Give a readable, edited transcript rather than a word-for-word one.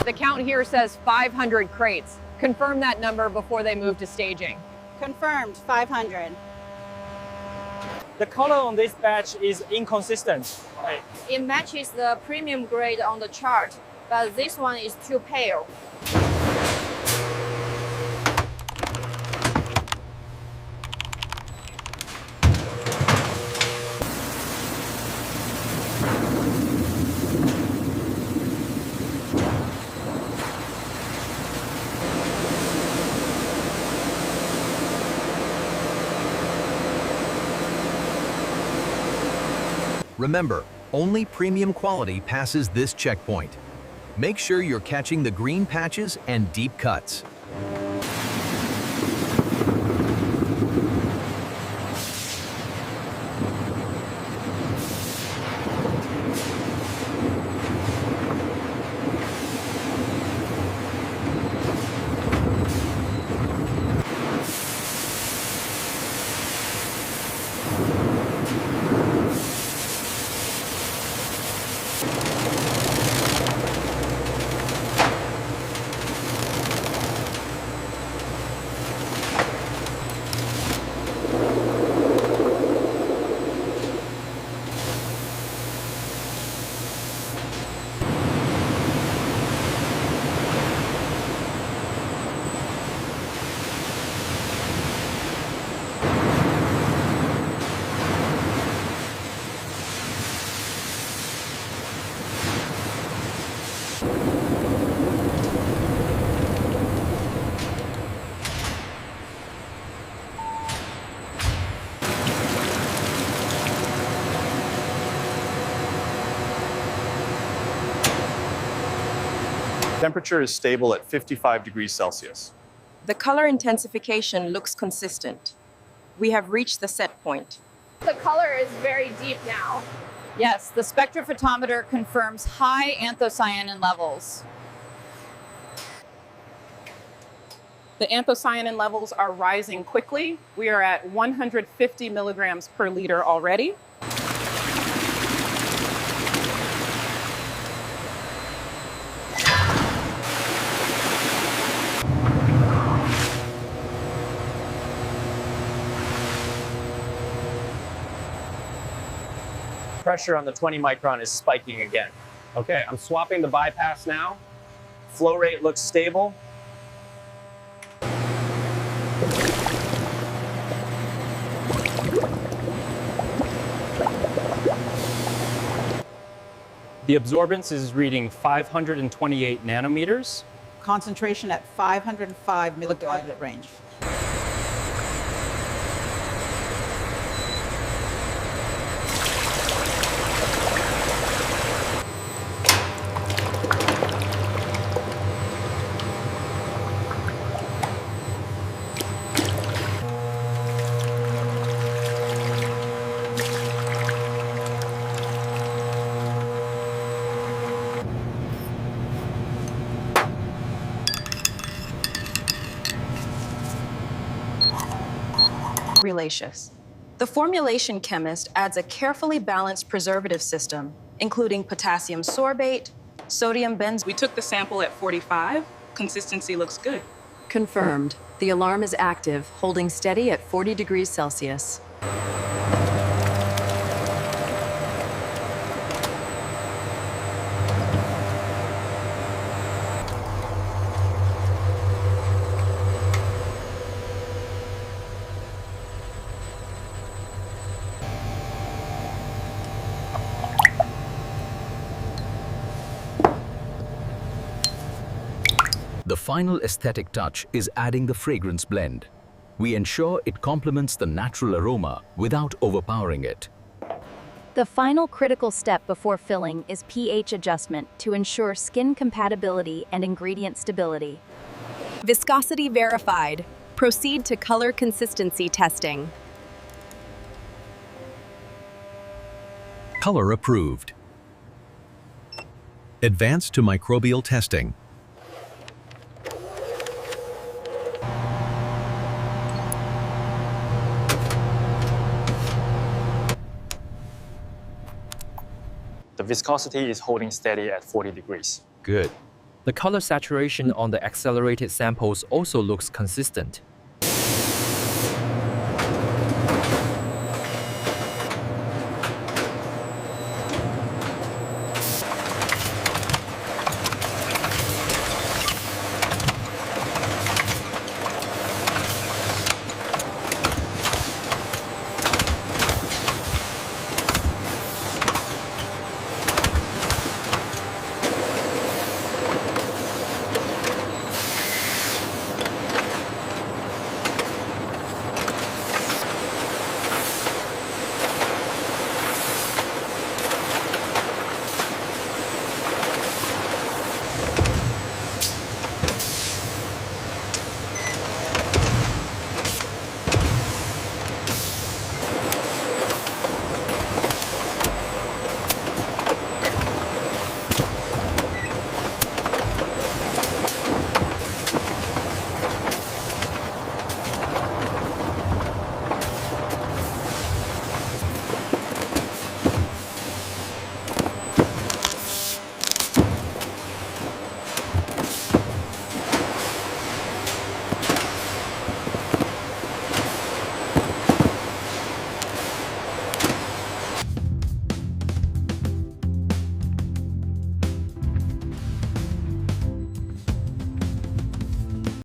The count here says 500 crates. Confirm that number before they move to staging. Confirmed, 500. The color on this batch is inconsistent. Right. It matches the premium grade on the chart, but this one is too pale. Remember, only premium quality passes this checkpoint. Make sure you're catching the green patches and deep cuts. Temperature is stable at 55 degrees Celsius. The color intensification looks consistent. We have reached the set point. The color is very deep now. Yes, the spectrophotometer confirms high anthocyanin levels. The anthocyanin levels are rising quickly. We are at 150 milligrams per liter already. Pressure on the 20 micron is spiking again. Okay, I'm swapping the bypass now. Flow rate looks stable. The absorbance is reading 528 nanometers. Concentration at 505 milligram range. Relaceous. The formulation chemist adds a carefully balanced preservative system, including potassium sorbate, sodium benzoate. We took the sample at 45. Consistency looks good. Confirmed. The alarm is active, holding steady at 40 degrees Celsius. The final aesthetic touch is adding the fragrance blend. We ensure it complements the natural aroma without overpowering it. The final critical step before filling is pH adjustment to ensure skin compatibility and ingredient stability. Viscosity verified. Proceed to color consistency testing. Color approved. Advance to microbial testing. The viscosity is holding steady at 40 degrees. Good. The color saturation on the accelerated samples also looks consistent.